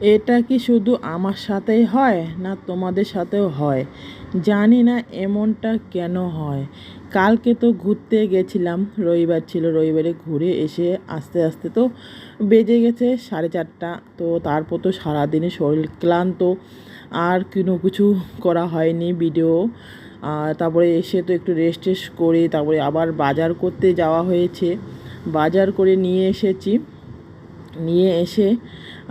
এটা কি শুধু আমার সাথেই হয় না তোমাদের সাথেও হয়? জানি না এমনটা কেন হয়। কালকে তো ঘুরতে গেছিলাম, রবিবার ছিল, রবিবারে ঘুরে এসে আস্তে আস্তে তো বেজে গেছে 4:30। তো তারপর তো সারাদিনে শরীর ক্লান্ত, আর কোনো কিছু করা হয়নি ভিডিও। আর তারপরে এসে তো একটু রেস্ট টেস্ট করে তারপরে আবার বাজার করতে যাওয়া হয়েছে। বাজার করে নিয়ে এসেছি, নিয়ে এসে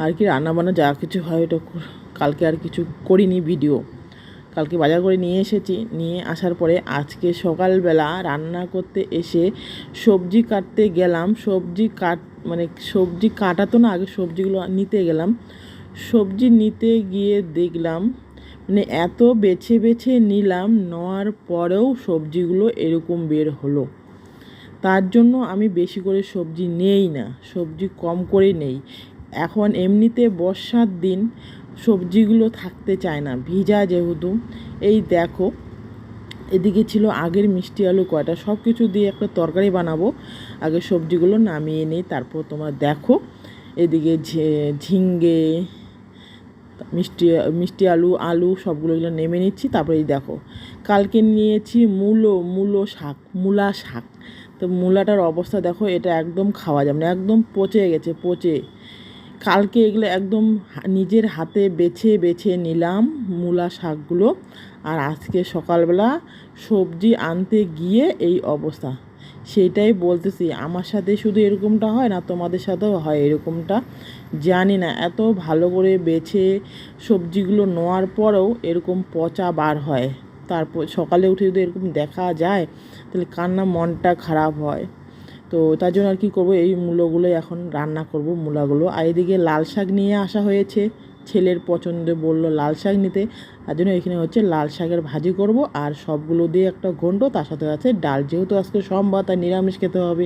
আর কি রান্নাবান্না যা কিছু হয় ওটা কালকে আর কিছু করিনি ভিডিও। কালকে বাজার করে নিয়ে এসেছি, নিয়ে আসার পরে আজকে সকালবেলা রান্না করতে এসে সবজি কাটতে গেলাম। সবজি কাটা তো না, আগে সবজিগুলো নিতে গেলাম। সবজি নিতে গিয়ে দেখলাম এত বেছে বেছে নিলাম, নেওয়ার পরেও সবজিগুলো এরকম বের হলো। তার জন্য আমি বেশি করে সবজি নেই না, সবজি কম করে নেই। এখন এমনিতে বর্ষার দিন সবজিগুলো থাকতে চায় না, ভিজা যেহেতু। এই দেখো, এদিকে ছিল আগের মিষ্টি আলু কয়টা, সব কিছু দিয়ে একটা তরকারি বানাবো। আগে সবজিগুলো নামিয়ে নিই, তারপর তোমার দেখো এদিকে ঝিঙ্গে, মিষ্টি মিষ্টি আলু আলু সবগুলো নেমে নিচ্ছি। তারপরে এই দেখো, কালকে নিয়েছি মূলা শাক। তো মূলাটার অবস্থা দেখো, এটা একদম খাওয়া যাবে না, একদম পচে গেছে, পচে। কালকে এগুলো একদম নিজের হাতে বেছে বেছে নিলাম মূলা শাকগুলো, আর আজকে সকালবেলা সবজি আনতে গিয়ে এই অবস্থা। সেইটাই বলতেছি, আমার সাথে শুধু এরকমটা হয় না, তোমাদের সাথেও হয় এরকমটা। জানি না, এত ভালো করে বেছে সবজিগুলো নেওয়ার পরেও এরকম পচা বার হয়। তারপর সকালে উঠে যদি এরকম দেখা যায় তাহলে কার না মনটা খারাপ হয়। তো তার জন্য আর কী করবো, এই মূলোগুলোই এখন রান্না করব, মূলাগুলো। আর এদিকে লাল শাক নিয়ে আসা হয়েছে, ছেলের পছন্দে বললো লাল শাক নিতে। তার জন্য এখানে হচ্ছে লাল শাকের ভাজি করব, আর সবগুলো দিয়ে একটা ঘন্ট, তার সাথে আছে ডাল। যেহেতু আজকে সোমবার, তাই নিরামিষ খেতে হবে।